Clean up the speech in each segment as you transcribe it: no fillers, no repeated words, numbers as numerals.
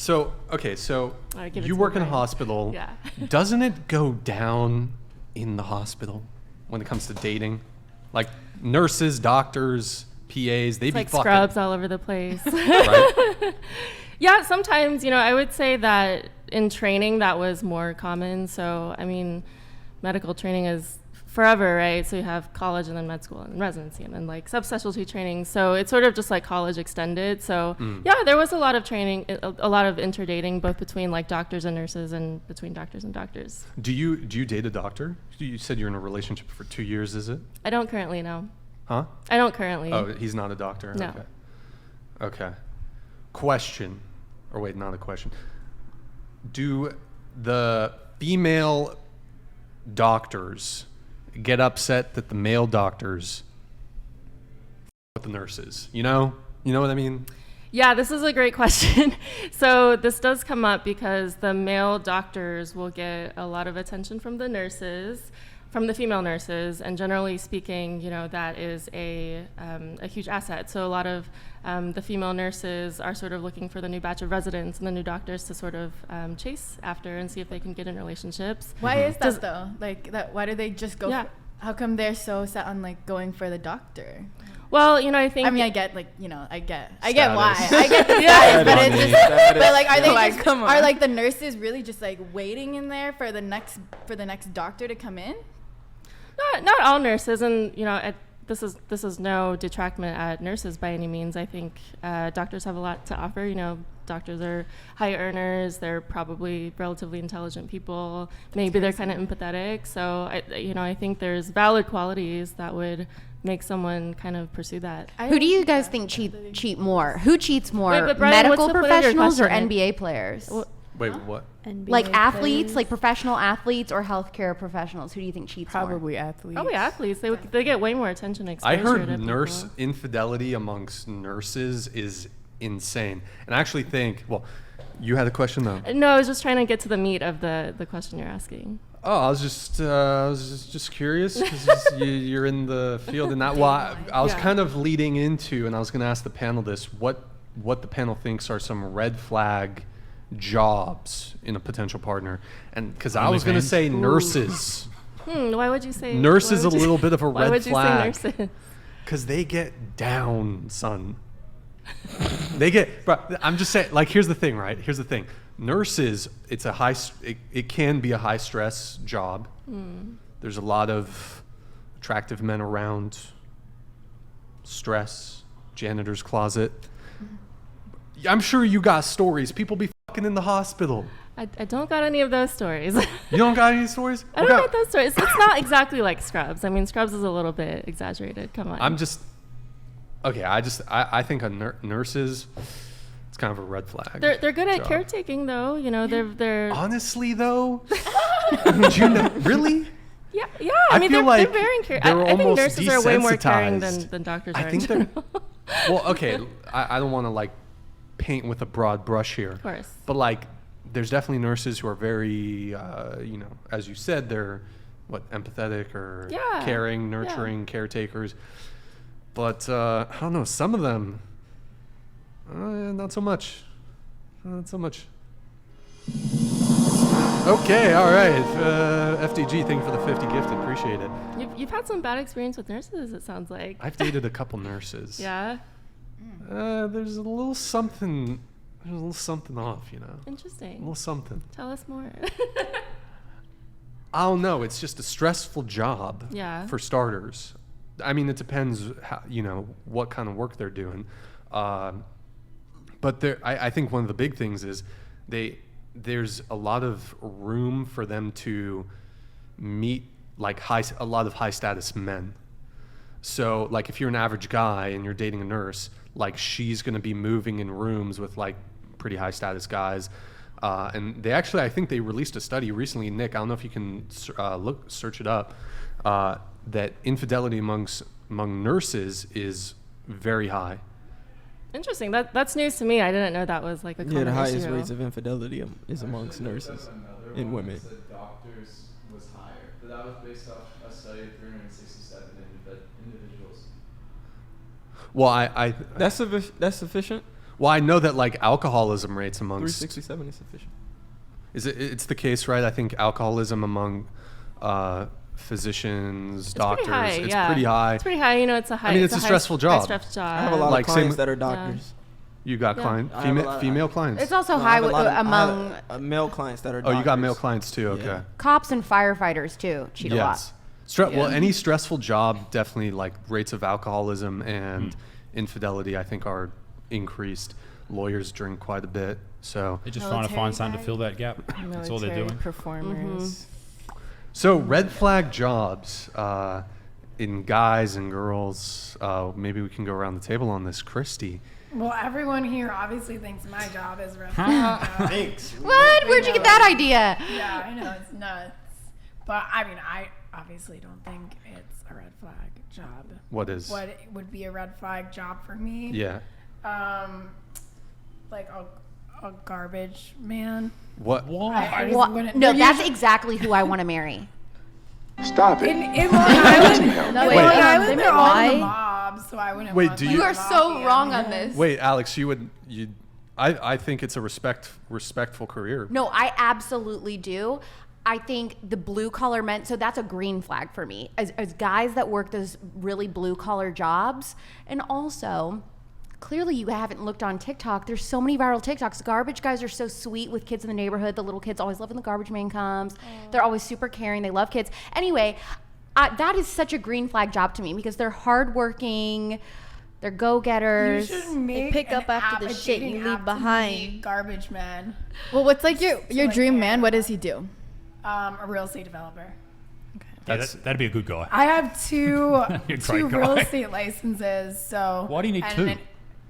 So you work in a hospital. Yeah. Doesn't it go down in the hospital when it comes to dating? Like nurses, doctors, PAs, they be like fucking. scrubs all over the place. Right? Yeah, sometimes, I would say that in training that was more common. So, I mean, medical training is forever, right? So you have college and then med school and residency and then like subspecialty training. So it's sort of just like college extended. So yeah, there was a lot of training, a lot of interdating, both between like doctors and nurses and between doctors and doctors. Do you date a doctor? You said you're in a relationship for 2 years, is it? I don't currently, no. Huh? I don't currently. Oh, he's not a doctor? No. Okay. Question. Or wait, not a question. Do the female doctors get upset that the male doctors with the nurses? You know what I mean? Yeah, this is a great question. So this does come up because the male doctors will get a lot of attention from the nurses, from the female nurses, and generally speaking, that is a huge asset. So a lot of the female nurses are sort of looking for the new batch of residents and the new doctors to sort of chase after and see if they can get in relationships. Why is that though? Like that? Why do they just go? Yeah. How come they're so set on like going for the doctor? Well, I think. I mean, I get like I get why. Status. I get the status, but it's just. Status. But like, are they Like, just, come on. are like the nurses really just like waiting in there for the next doctor to come in? Not all nurses, and this is no detractment at nurses by any means. I think doctors have a lot to offer. Doctors are high earners. They're probably relatively intelligent people. Maybe they're kind of empathetic. So I think there's valid qualities that would make someone kind of pursue that. Who do you guys think cheat more? Who cheats more, Wait, but Brian, medical what's the point of your professionals or question? NBA players? Wait, what? NBA Like athletes, players. like professional athletes or healthcare professionals? Who do you think cheats more? Probably athletes. Probably athletes. They get way more attention and I exposure. heard to nurse people. infidelity amongst nurses is insane. And I actually think, you had a question though. No, I was just trying to get to the meat of the question you're asking. Oh, I was just curious because you're in the field, and that why I was Yeah. kind of leading into, and I was going to ask the panel this: what the panel thinks are some red flag jobs in a potential partner, and because I was going to say nurses. Why would you say Nurses why would a little bit of a why red would flag. you say nurses? Because they get down, son. They get. But I'm just saying. Like, here's the thing, right? Here's the thing. Nurses, it's a high. It can be a high stress job. There's a lot of attractive men around. Stress, janitor's closet. I'm sure you got stories. People be fucking in the hospital. I don't got any of those stories. You don't got any stories? I don't got those stories. It's not exactly like Scrubs. I mean, Scrubs is a little bit exaggerated. Come on. I'm just. Okay, I think nurses, it's kind of a red flag. They're good at job. caretaking though. They're Honestly though, would you know, really? yeah. I I mean, feel they're like very caring. they're I think almost nurses are way more caring desensitized. than doctors are. I think in they're. general. Well, okay, I don't want to like paint with a broad brush here. Of course. But like, there's definitely nurses who are very, as you said, they're empathetic or Yeah, caring, nurturing, caretakers. But I don't know, some of them, not so much. Not so much. Okay, all right. FDG, thank you for the 50 gifted. Appreciate it. You've had some bad experience with nurses, it sounds like. I've dated a couple nurses. Yeah. There's a little something. There's a little something off, A Interesting. little something. Tell us more. I don't know. It's just a stressful job. Yeah. For starters. I mean, it depends how, what kind of work they're doing. But I think one of the big things is there's a lot of room for them to meet like a lot of high status men. So like if you're an average guy and you're dating a nurse, like she's going to be moving in rooms with like pretty high status guys. And they actually, I think they released a study recently, Nick, I don't know if you can search it up, that infidelity among nurses is very high. Interesting. That's news to me. I didn't know that was like a common The highest issue. rates of infidelity is amongst nurses and women. Said doctors was higher, but that was based off a study of 367 individuals. Well, That's sufficient. Well, I know that like alcoholism rates amongst 367 is sufficient. it's the case, right? I think alcoholism among physicians, doctors, Pretty high. It's pretty high. You know, it's a high. I mean, it's a high stressful job. High stress job. I have a lot Like, of same clients with- that are doctors. You got Yeah. client I have a lot- female clients. It's also No, I high have a lot of- among I have, male clients that are Oh, doctors. you got male clients too. Okay. Yeah. cops and firefighters too. Cheat a lot. Well, any stressful job, definitely like rates of alcoholism and infidelity, I think, are increased. Lawyers drink quite a bit, so. They just trying to find something to fill that gap. That's all they're Military doing. performers. So red flag jobs in guys and girls. Maybe we can go around the table on this. Christy. Well, everyone here obviously thinks my job is red flag job. Thanks. What? Where'd you get that idea? Yeah, I know, it's nuts. But I mean, I obviously don't think it's a red flag job. What is? What would be a red flag job for me? Yeah. Like a garbage man. What? I just What? wouldn't- No, they're that's usually- exactly who I want to marry. Stop it. in Long Island. In Wait, Long Island, they're all in the why? mob, so I wouldn't. Wait, want, do like, you- You a are so mafia wrong man. on this. Wait, Alex, I think it's a respectful career. No, I absolutely do. I think the blue collar men, so that's a green flag for me. As guys that work those really blue collar jobs, and also, clearly you haven't looked on TikTok. There's so many viral TikToks. Garbage guys are so sweet with kids in the neighborhood. The little kids always love when the garbage man comes. They're always super caring. They love kids. Anyway, that is such a green flag job to me because they're hardworking. They're You go-getters. should make pick an up after app, the a shit dating you leave app to behind. be garbage man. Well, what's like your like dream man? Aaron. What does he do? A real estate developer. Yeah, that'd be a good guy. I have two You're a two great real guy. estate licenses. So Why do you need two?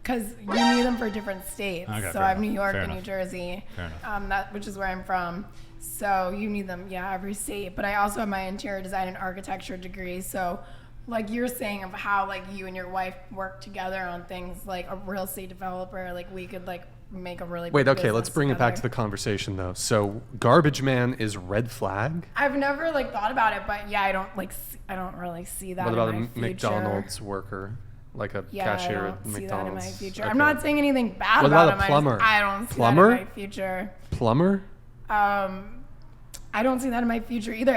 Because you need them for different states. Okay, so fair I have enough. New York Fair and New enough. Jersey, Fair enough. which is where I'm from. So you need them, every state. But I also have my interior design and architecture degree. So, like you're saying of how like you and your wife work together on things like a real estate developer, like we could like make a really Wait, big okay, let's business bring it back to the together. conversation though. So, garbage man is red flag. I've never like thought about it, but I don't I don't really see that. What about in a my future. McDonald's worker, like a Yeah, cashier I at don't see McDonald's? that in my future. Okay. I'm not saying anything bad What about about a him. plumber? I don't see Plumber? that in my future. Plumber? I don't see that in my future either.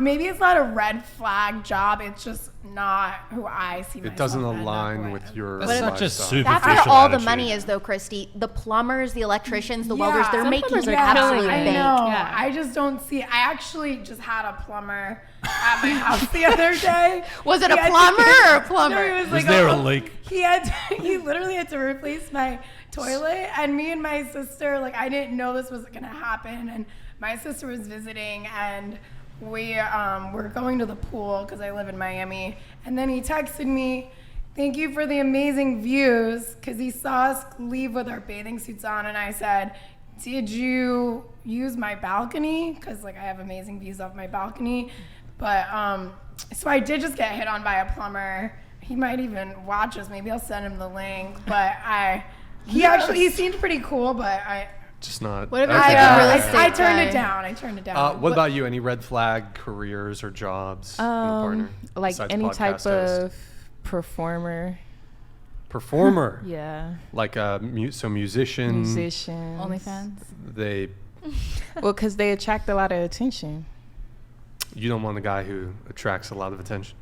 Maybe it's not a red flag job. It's just not who I see myself. It doesn't end up align with your That's such a lifestyle. super- That's where Superficial all the attitude. money is, though, Christy. The plumbers, the electricians, the Yeah. welders, they're Some making plumbers are absolute killing it. I bank. know. Yeah. I just don't see. I actually just had a plumber at my house the other day. Was it a He had plumber or a No, plumber? he was Was like there a leak? He literally had to replace my toilet, and me and my sister, like, I didn't know this was gonna happen, and my sister was visiting, and we were going to the pool because I live in Miami, and then he texted me, "Thank you for the amazing views," because he saw us leave with our bathing suits on, and I said, "Did you use my balcony?" Because like I have amazing views off my balcony, but so I did just get hit on by a plumber. He might even watch us. Maybe I'll send him the link. But he seemed pretty cool. But Just not. What if okay. it's like a real estate I turned guy? it down. I turned it down. What about you? Any red flag careers or jobs in a partner? Like besides any podcast type host? of performer. Performer, Yeah. like a musician. Musician. OnlyFans. They. Well, because they attract a lot of attention. You don't want a guy who attracts a lot of attention.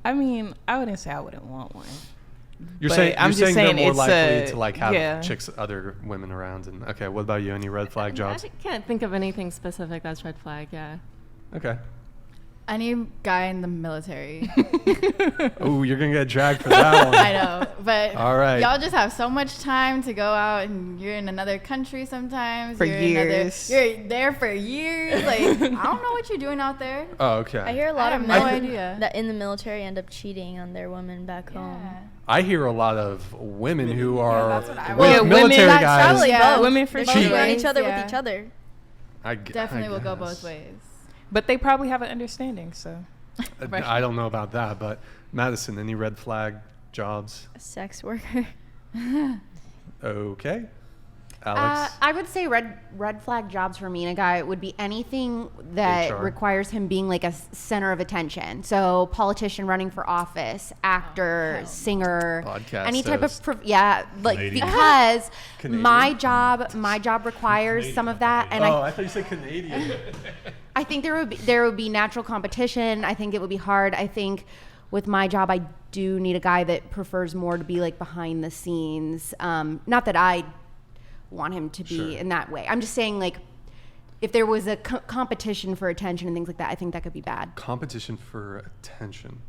I mean, I wouldn't say I wouldn't want one. You're But saying I'm you're just saying saying they're more it's likely a- to like have yeah. chicks, other women around. And okay, what about you? Any red flag jobs? I can't think of anything specific that's red flag. Yeah. Okay. Any guy in the military. Oh, you're gonna get dragged for that one. I know, but All right. y'all just have so much time to go out, and you're in another country sometimes. For you're years. You're there for years. Like I don't know what you're doing out there. Oh, okay. I hear a lot I of have no men idea. that in the military end up cheating on their women back home. Yeah. I hear a lot of women who are that's what I with would- Yeah, women- military that's guys. Probably Yeah. both. Women for They cheating. cheat on Ways, each other yeah. with each other. Definitely will go guess. both ways. But they probably have an understanding, so. I don't know about that, but Madison, any red flag jobs? A sex worker. Okay. Alex? I would say red flag jobs for me and a guy would be anything that HR. requires him being like a center of attention. So politician running for office, actor, singer, Podcast any type host. of Canadian. because Canadian? my job requires some of that, and I thought you said Canadian. I think there would be natural competition. I think it would be hard. I think with my job, I do need a guy that prefers more to be like behind the scenes. Not that I want him to be Sure. in that way. I'm just saying, like, if there was a competition for attention and things like that, I think that could be bad. Competition for attention.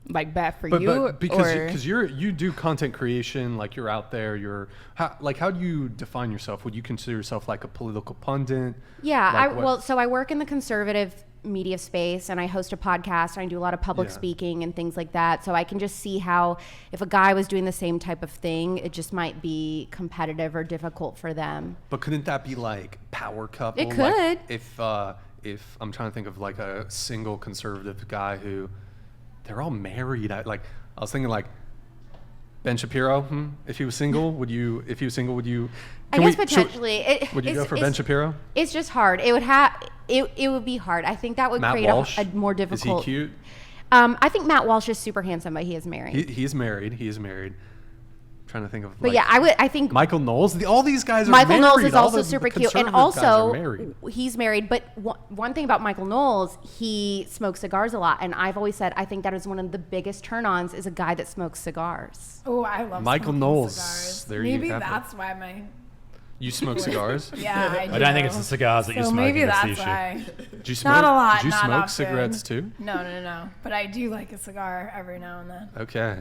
Like bad for But you, because you do content creation, like you're out there, how do you define yourself? Would you consider yourself like a political pundit? Yeah, Like so I work in the conservative media space and I host a podcast and I do a lot of public Yeah. speaking and things like that. So I can just see how if a guy was doing the same type of thing, it just might be competitive or difficult for them. But couldn't that be like power couple? It Like, could. if I'm trying to think of like a single conservative guy who they're all married. I was thinking like Ben Shapiro. If he was single, would you? If he was single, would you? I guess potentially. Would you go for Ben Shapiro? It's just hard. It would be hard. I think that would Matt create Walsh? a more difficult. Is he cute? I think Matt Walsh is super handsome, but he is married. He is married. He is married. Trying to think of. But yeah, I think Michael Knowles. All these guys are Michael married. Knowles is All also the super cute, and conservative guys are also married. he's married. But one thing about Michael Knowles, he smokes cigars a lot, and I've always said I think that is one of the biggest turn-ons is a guy that smokes cigars. Oh, I love Michael smoking Knowles. cigars. There you Maybe have it. that's why my You smoke cigars? yeah. I don't think it's the cigars that you're So smoking. maybe That's the that's issue. why. Do you smoke? Not a lot. Do you not smoke often. cigarettes too? No. But I do like a cigar every now and then. Okay.